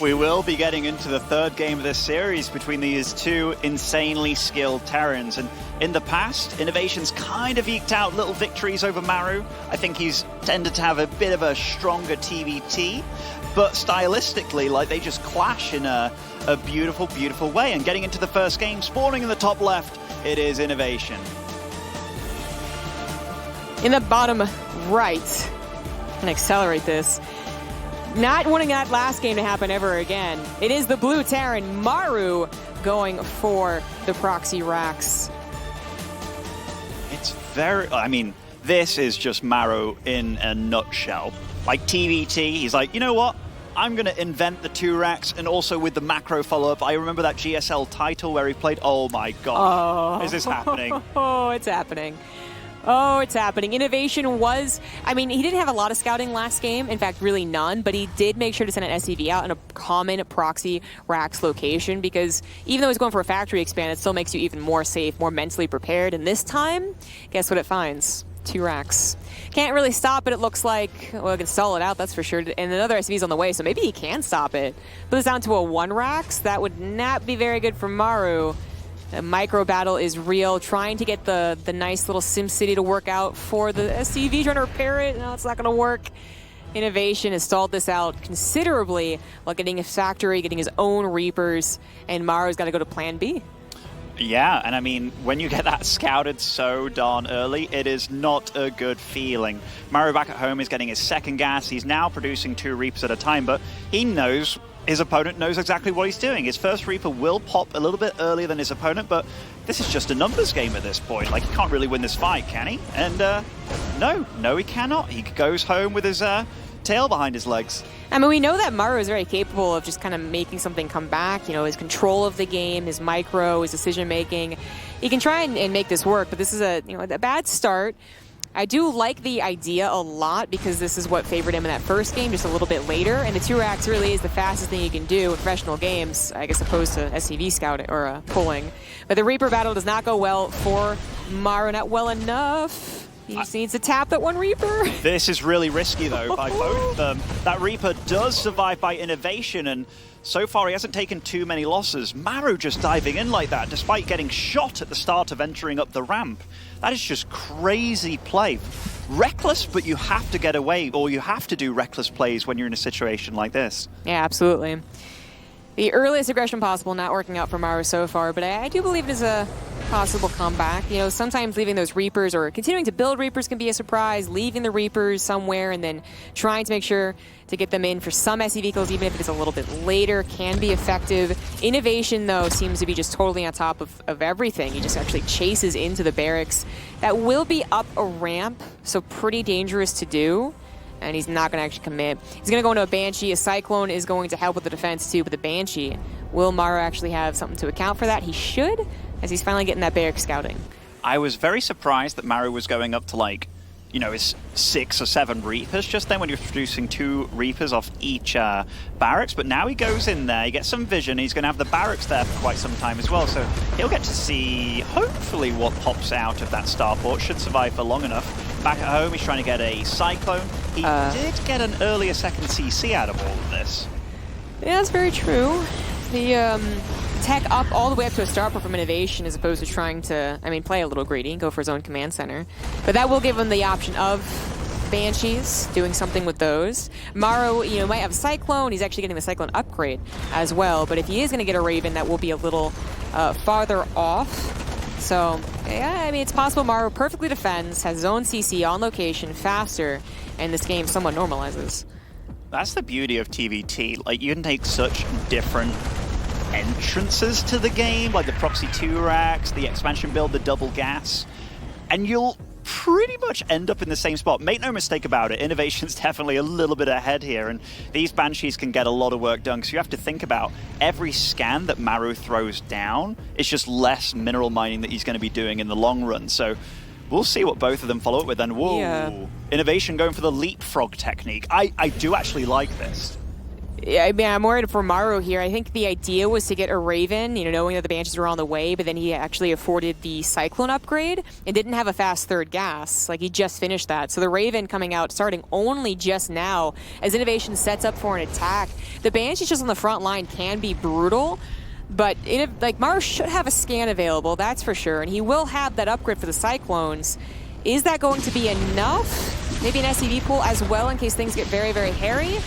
We will be getting into the third game of this series between these two insanely skilled Terrans. And in the past, Innovation's kind of eked out little victories over Maru. I think he's tended to have a bit of a stronger TvT. But stylistically, like, they just clash in a beautiful, beautiful way. And getting into the first game, spawning in the top left, it is Innovation. In the bottom right, and accelerate this. Not wanting that last game to happen ever again. It is the blue Terran, Maru, going for the proxy racks. It's very, I mean, this is just Maru in a nutshell. Like TvT, he's like, you know what? I'm going to invent the 2 racks, and also with the macro follow-up. I remember that GSL title where he played, oh my god, is this happening? Oh, it's happening. Oh, it's happening. Innovation was, I mean, he didn't have a lot of scouting last game. In fact, really none, but he did make sure to send an SCV out in a common proxy racks location, because even though he's going for a factory expand, it still makes you even more safe, more mentally prepared. And this time, guess what it finds? 2 racks. Can't really stop it, it looks like. Well, it can stall it out, that's for sure. And another SCV's on the way, so maybe he can stop it. But it's down to a 1 racks. That would not be very good for Maru. The micro battle is real, trying to get the nice little Sim City to work out for the SCV, trying to repair it. No, it's not going to work. Innovation has stalled this out considerably while getting his factory, getting his own Reapers, and Maru's got to go to plan B. Yeah, and I mean, when you get that scouted so darn early, it is not a good feeling. Maru back at home is getting his second gas. He's now producing 2 Reapers at a time, but he knows his opponent knows exactly what he's doing. His first Reaper will pop a little bit earlier than his opponent, but this is just a numbers game at this point. Like, he can't really win this fight, can he? And no, he cannot. He goes home with his tail behind his legs. I mean, we know that Maru is very capable of just kind of making something come back. You know, his control of the game, his micro, his decision-making. He can try and make this work, but this is a bad start. I do like the idea a lot because this is what favored him in that first game, just a little bit later. And the 2 racks really is the fastest thing you can do in professional games, I guess, opposed to SCV scouting or pulling. But the Reaper battle does not go well for Maru, not well enough. He just needs to tap that 1 Reaper. This is really risky, though, by both of them. That Reaper does survive by Innovation, and so far he hasn't taken too many losses. Maru just diving in like that, despite getting shot at the start of entering up the ramp. That is just crazy play. Reckless, but you have to get away, or you have to do reckless plays when you're in a situation like this. Yeah, absolutely. The earliest aggression possible not working out for Maru so far, but I do believe it is a possible comeback. You know, sometimes leaving those Reapers or continuing to build Reapers can be a surprise, leaving the Reapers somewhere and then trying to make sure to get them in for some SC vehicles, even if it is a little bit later, can be effective. Innovation, though, seems to be just totally on top of everything. He just actually chases into the barracks. That will be up a ramp, so pretty dangerous to do. And he's not going to actually commit. He's going to go into a Banshee. A Cyclone is going to help with the defense, too, but the Banshee, will Maru actually have something to account for that? He should, as he's finally getting that barrack scouting. I was very surprised that Maru was going up to, like, you know, his 6 or 7 Reapers just then when you're producing 2 Reapers off each barracks. But now he goes in there, he gets some vision, he's going to have the barracks there for quite some time as well. So he'll get to see, hopefully, what pops out of that starport. Should survive for long enough. Back at home, he's trying to get a Cyclone. He did get an earlier second CC out of all of this. Yeah, that's very true. The tech up all the way up to a starport from Innovation as opposed to trying to, I mean, play a little greedy, go for his own command center. But that will give him the option of Banshees, doing something with those. Maru, you know, might have a Cyclone. He's actually getting the Cyclone upgrade as well. But if he is going to get a Raven, that will be a little farther off. So, yeah, I mean, it's possible Maru perfectly defends, has his own CC on location, faster, and this game somewhat normalizes. That's the beauty of TvT. Like, you can take such different entrances to the game, like the Proxy 2 racks, the expansion build, the double gas, and you'll pretty much end up in the same spot. Make no mistake about it, Innovation's definitely a little bit ahead here, and these Banshees can get a lot of work done, so you have to think about every scan that Maru throws down. It's just less mineral mining that he's going to be doing in the long run, so we'll see what both of them follow up with. And whoa, yeah. Innovation going for the leapfrog technique. I do actually like this. I mean, I'm worried for Maru here. I think the idea was to get a Raven, knowing that the Banshees were on the way, but then he actually afforded the Cyclone upgrade and didn't have a fast third gas. Like, he just finished that. So the Raven coming out, starting only just now, as Innovation sets up for an attack. The Banshees just on the front line can be brutal, but Maru should have a scan available, that's for sure, and he will have that upgrade for the Cyclones. Is that going to be enough? Maybe an SCV pool as well in case things get very, very hairy?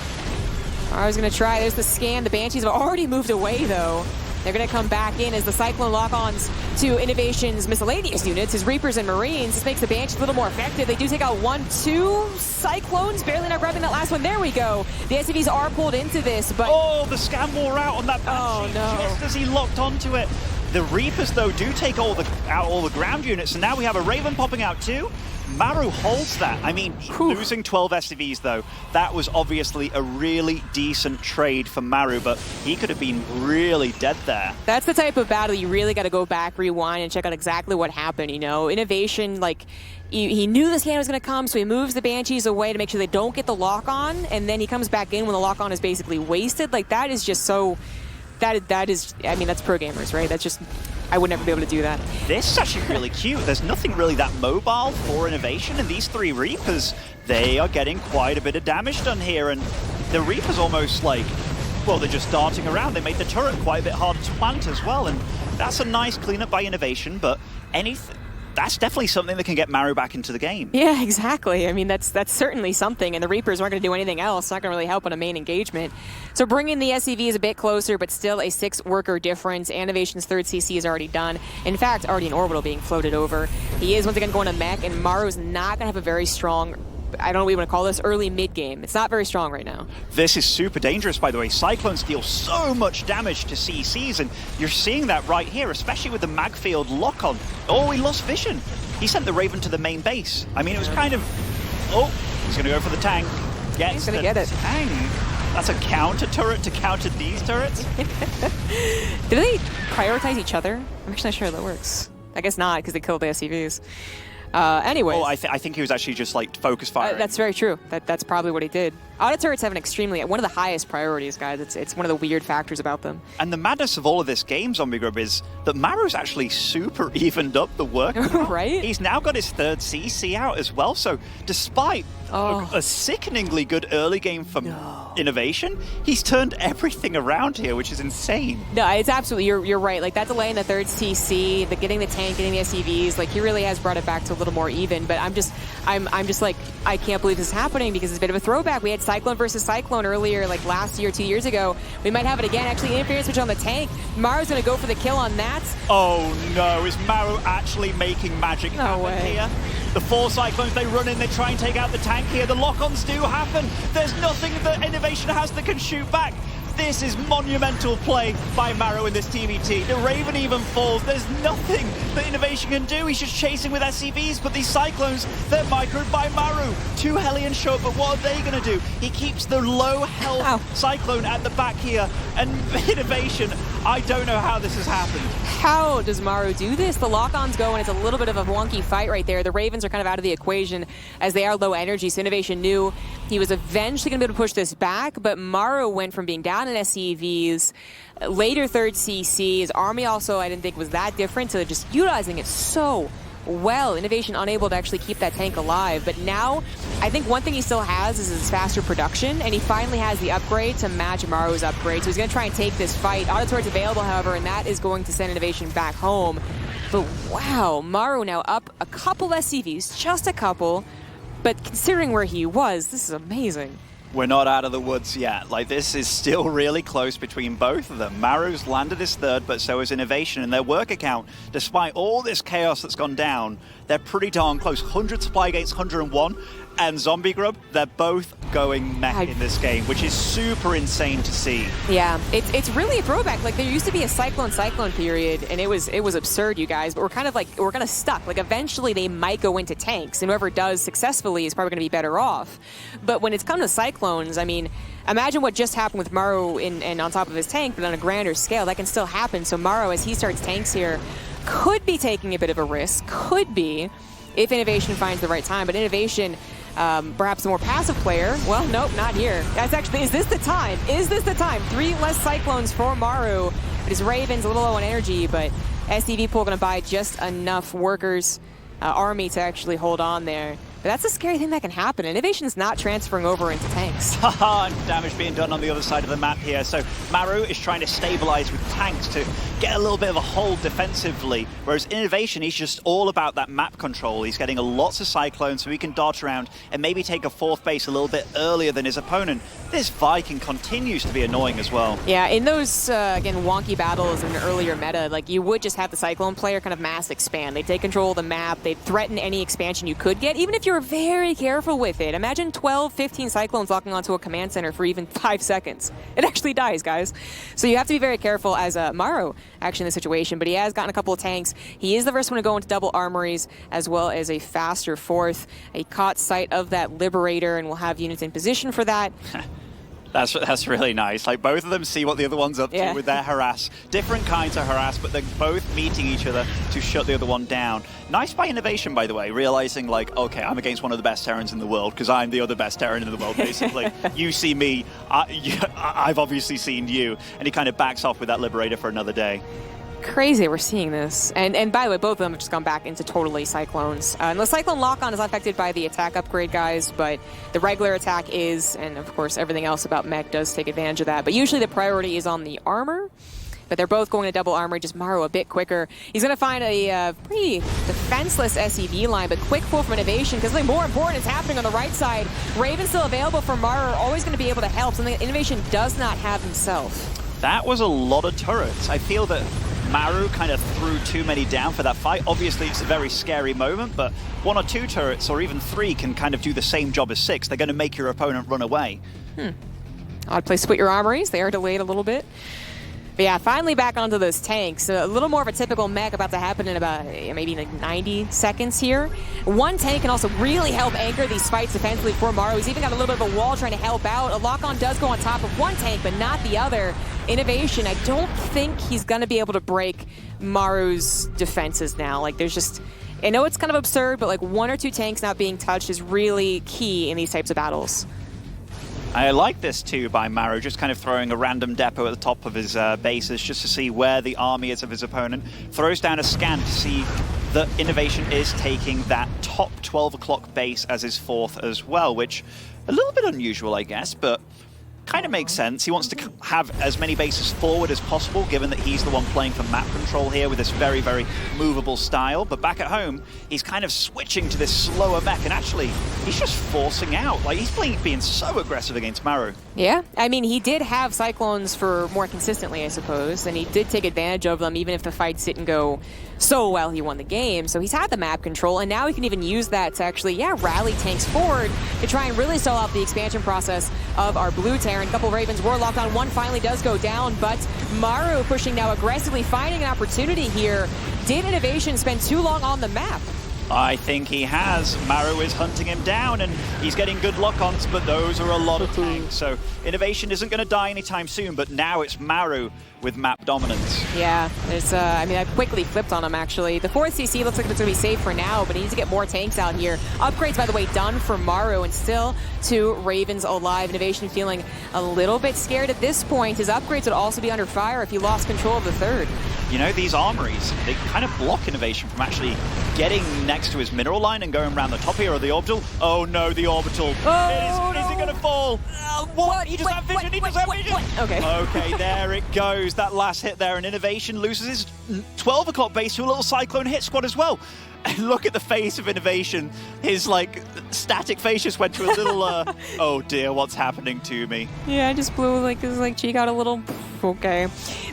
I was going to try. There's the scan. The Banshees have already moved away, though. They're going to come back in as the Cyclone lock-ons to Innovation's miscellaneous units, his Reapers and Marines. This makes the Banshees a little more effective. They do take out 1-2 Cyclones, barely not grabbing that last one. There we go. The SCVs are pulled into this, but... Oh, the scan wore out on that Banshee just as he locked onto it. The Reapers, though, do take out all the ground units, and now we have a Raven popping out too. Maru holds that. I mean, losing 12 SCVs, though, that was obviously a really decent trade for Maru, but he could have been really dead there. That's the type of battle you really got to go back, rewind, and check out exactly what happened, Innovation, he knew the scan was going to come, so he moves the Banshees away to make sure they don't get the lock-on, and then he comes back in when the lock-on is basically wasted. That is just so... That is, I mean, that's pro gamers, right? That's just, I would never be able to do that. This is actually really cute. There's nothing really that mobile for Innovation, and these three Reapers, they are getting quite a bit of damage done here, and the Reapers almost well, they're just darting around. They made the turret quite a bit harder to plant as well, and that's a nice cleanup by Innovation, but that's definitely something that can get Maru back into the game. Yeah, exactly. I mean, that's certainly something, and the Reapers aren't going to do anything else. It's not going to really help on a main engagement. So bringing the SCVs a bit closer, but still a 6-worker difference. Innovation's third CC is already done. In fact, already in orbital being floated over. He is once again going to mech, and Maru's not going to have a very strong... I don't know what you want to call this, early mid-game. It's not very strong right now. This is super dangerous, by the way. Cyclones deal so much damage to CCs, and you're seeing that right here, especially with the Magfield lock-on. Oh, he lost vision. He sent the Raven to the main base. I mean, it was kind of... Oh, he's going to go for the tank. He's going to get it. Tank. That's a counter turret to counter these turrets. Do they prioritize each other? I'm actually not sure how that works. I guess not, because they killed the SCVs. Anyways. Oh, I think he was actually just focus firing. That's very true. That's probably what he did. Auto turrets have one of the highest priorities, guys. It's one of the weird factors about them. And the madness of all of this game, Zombie Grub, is that Maru's actually super evened up the work. Right? He's now got his third CC out as well. So despite a sickeningly good early game from Innovation, he's turned everything around here, which is insane. No, it's absolutely, you're right. That delay in the third CC, getting the tank, getting the SCVs, he really has brought it back to a little more even. But I'm just I can't believe this is happening because it's a bit of a throwback. We had Cyclone versus Cyclone earlier, last year, 2 years ago. We might have it again. Actually, interference switch on the tank. Maru's going to go for the kill on that. Oh no, is Maru actually making magic happen here? The 4 Cyclones, they run in, they try and take out the tank here. The lock-ons do happen. There's nothing that Innovation has that can shoot back. This is monumental play by Maru in this TvT. The Raven even falls. There's nothing that Innovation can do. He's just chasing with SCVs, but these Cyclones, they're microed by Maru. 2 Hellions show up, but what are they going to do? He keeps the low health Cyclone at the back here, and Innovation, I don't know how this has happened. How does Maru do this? The lock-ons go, and it's a little bit of a wonky fight right there. The Ravens are kind of out of the equation as they are low energy, so Innovation knew he was eventually going to be able to push this back, but Maru went from being down in SCVs, later third CC. His army also, I didn't think was that different, so just utilizing it so well. Innovation unable to actually keep that tank alive, but now I think one thing he still has is his faster production, and he finally has the upgrade to match Maru's upgrade, so he's going to try and take this fight. Auto turret's available, however, and that is going to send Innovation back home. But wow, Maru now up a couple SCVs, just a couple, but considering where he was, this is amazing. We're not out of the woods yet. This is still really close between both of them. Maru's landed his third, but so is Innovation. And their work account, despite all this chaos that's gone down, they're pretty darn close. 100 supply against 101. And Zombie Grub, they're both going mech in this game, which is super insane to see. Yeah, it's really a throwback. There used to be a Cyclone period, and it was absurd, you guys. But we're kind of stuck. Eventually they might go into tanks, and whoever does successfully is probably going to be better off. But when it's come to Cyclones, I mean, imagine what just happened with Maru and on top of his tank, but on a grander scale, that can still happen. So Maru, as he starts tanks here, could be taking a bit of a risk. Could be, if Innovation finds the right time. But Innovation, perhaps a more passive player. Well, nope, not here. That's actually, is this the time? Is this the time? 3 less Cyclones for Maru. But his Raven's a little low on energy, but SDV pool going to buy just enough workers, army to actually hold on there. But that's a scary thing that can happen. Innovation's not transferring over into tanks. Haha, and damage being done on the other side of the map here. So Maru is trying to stabilize with tanks to get a little bit of a hold defensively, whereas Innovation, he's just all about that map control. He's getting lots of Cyclones so he can dodge around and maybe take a 4th base a little bit earlier than his opponent. This Viking continues to be annoying as well. Yeah, in those, again, wonky battles in the earlier meta, like, you would just have the Cyclone player kind of mass expand. They'd take control of the map, they'd threaten any expansion you could get, even if you're very careful with it. Imagine 12, 15 Cyclones locking onto a command center for even 5 seconds. It actually dies, guys. So you have to be very careful as Maru, actually, in this situation, but he has gotten a couple of tanks. He is the first one to go into double armories, as well as a faster 4th. He caught sight of that Liberator and will have units in position for that. That's really nice. Like, both of them see what the other one's up to with their harass. Different kinds of harass, but they're both meeting each other to shut the other one down. Nice by Innovation, by the way, realizing, like, okay, I'm against one of the best Terrans in the world because I'm the other best Terran in the world, basically. You see me, I've obviously seen you. And he kind of backs off with that Liberator for another day. Crazy we're seeing this. And by the way, both of them have just gone back into totally Cyclones. And the Cyclone lock-on is not affected by the attack upgrade, guys, but the regular attack is, and of course everything else about mech does take advantage of that. But usually the priority is on the armor. But they're both going to double armor, just Maru a bit quicker. He's going to find a pretty defenseless SEV line, but quick pull from Innovation, because something more important is happening on the right side. Raven still available for Maru, always going to be able to help, something that Innovation does not have himself. That was a lot of turrets. I feel that Maru kind of threw too many down for that fight. Obviously, it's a very scary moment, but 1 or 2 turrets, or even 3, can kind of do the same job as 6. They're going to make your opponent run away. Odd place to put your armories. They are delayed a little bit. But yeah, finally back onto those tanks. A little more of a typical mech about to happen in about maybe like 90 seconds here. 1 tank can also really help anchor these fights defensively for Maru. He's even got a little bit of a wall trying to help out. A lock-on does go on top of 1 tank, but not the other. Innovation, I don't think he's going to be able to break Maru's defenses now. Like, there's just... I know it's kind of absurd, but like 1 or 2 tanks not being touched is really key in these types of battles. I like this too by Maru, just kind of throwing a random depot at the top of his bases just to see where the army is of his opponent. Throws down a scan to see that Innovation is taking that top 12 o'clock base as his 4th as well, which a little bit unusual, I guess, but kind of makes sense. He wants to have as many bases forward as possible, given that he's the one playing for map control here with this very, very movable style. But back at home, he's kind of switching to this slower mech, and actually, he's just forcing out. Like, he's being so aggressive against Maru. Yeah, I mean, he did have Cyclones for more consistently, I suppose, and he did take advantage of them, even if the fights didn't go so well he won the game. So he's had the map control, and now he can even use that to actually, rally tanks forward to try and really stall out the expansion process of our blue Terran. A couple Ravens were locked on. 1 finally does go down, but Maru pushing now aggressively, finding an opportunity here. Did Innovation spend too long on the map? I think he has. Maru is hunting him down, and he's getting good lock-ons, but those are a lot of tanks. So Innovation isn't going to die anytime soon, but now it's Maru with map dominance. Yeah, there's, I mean, I quickly flipped on him, actually. The 4th CC looks like it's going to be safe for now, but he needs to get more tanks out here. Upgrades, by the way, done for Maru, and still 2 Ravens alive. Innovation feeling a little bit scared at this point. His upgrades would also be under fire if he lost control of the 3rd. You know, these armories, they kind of block Innovation from actually getting next to his mineral line and going around the top here of the orbital. Oh no, the orbital. Oh, is it going to fall? What? He doesn't have vision, he doesn't have vision. Okay. Okay, there it goes. That last hit there, and Innovation loses his 12 o'clock base to a little Cyclone hit squad as well. And look at the face of Innovation. His, like, static face just went to a little, oh dear, what's happening to me? Yeah, I just blew, like, his, like, cheek out a little. Okay.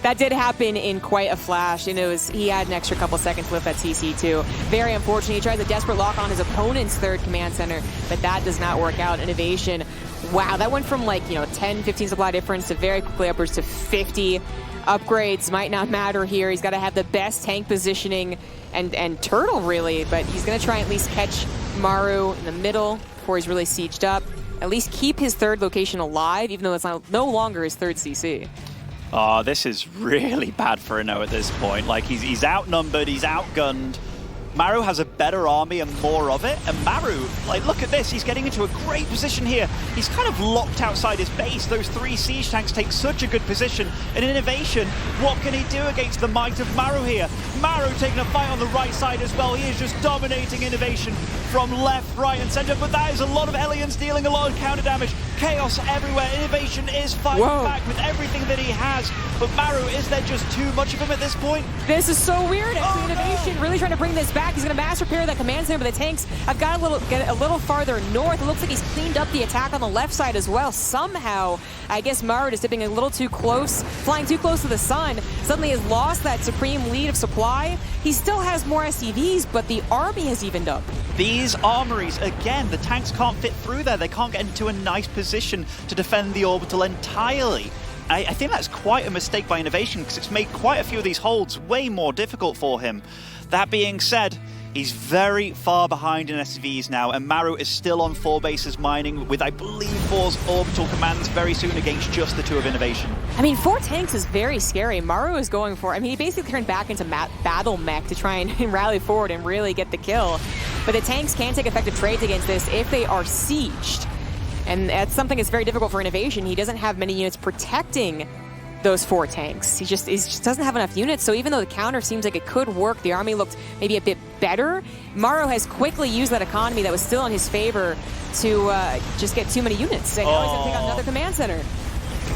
That did happen in quite a flash, and he had an extra couple seconds with that CC too. Very unfortunate. He tries a desperate lock on his opponent's 3rd command center, but that does not work out. Innovation, wow, that went from, like, 10, 15 supply difference to very quickly upwards to 50. Upgrades might not matter here. He's got to have the best tank positioning and turtle, really, but he's going to try and at least catch Maru in the middle before he's really sieged up. At least keep his 3rd location alive, even though it's no longer his 3rd CC. Oh, this is really bad for Inno at this point. Like, he's outnumbered, he's outgunned. Maru has a better army and more of it, and Maru, like, look at this, he's getting into a great position here. He's kind of locked outside his base. Those 3 siege tanks take such a good position. And Innovation, what can he do against the might of Maru here? Maru taking a fight on the right side as well. He is just dominating Innovation from left, right, and center, but that is a lot of Hellions dealing a lot of counter damage. Chaos everywhere. Innovation is fighting back with everything that he has, but Maru, is there just too much of him at this point? This is so weird. Innovation really trying to bring this back. He's going to mass repair that command center, but the tanks have got get a little farther north. It looks like he's cleaned up the attack on the left side as well. Somehow, I guess Maru is dipping a little too close, flying too close to the sun. Suddenly has lost that supreme lead of supply. He still has more SCVs, but the army has evened up. These armories, again, the tanks can't fit through there. They can't get into a nice position to defend the orbital entirely. I think that's quite a mistake by Innovation, because it's made quite a few of these holds way more difficult for him. That being said, he's very far behind in SCVs now, and Maru is still on 4 bases mining with, I believe, 4's orbital commands very soon against just the 2 of Innovation. I mean, 4 tanks is very scary. Maru is going for, I mean, he basically turned back into battle mech to try and rally forward and really get the kill. But the tanks can take effective trades against this if they are sieged. And that's something that's very difficult for Innovation. He doesn't have many units protecting those 4 tanks. He just doesn't have enough units, so even though the counter seems like it could work, the army looked maybe a bit better, Maru has quickly used that economy that was still in his favor to just get too many units. And now he's going to take out another command center.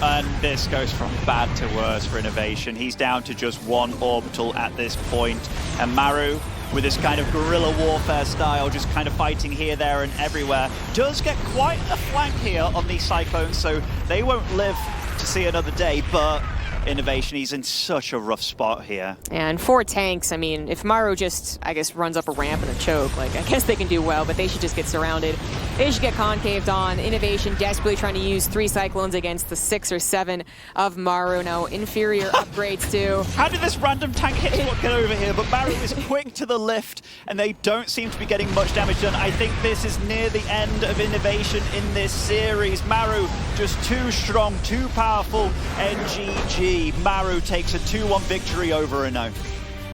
And this goes from bad to worse for Innovation. He's down to just 1 orbital at this point, and Maru, with this kind of guerrilla warfare style, just kind of fighting here, there, and everywhere, does get quite a flank here on these Cyclones, so they won't live to see another day, but Innovation, he's in such a rough spot here. And 4 tanks, I mean, if Maru just, I guess, runs up a ramp and a choke, like, I guess they can do well, but they should just get surrounded. They should get concaved on. Innovation desperately trying to use 3 Cyclones against the 6 or 7 of Maru. Now, inferior upgrades too. How did this random tank hit what get over here? But Maru is quick to the lift, and they don't seem to be getting much damage done. I think this is near the end of Innovation in this series. Maru just too strong, too powerful. NGG. Maru takes a 2-1 victory over Inno.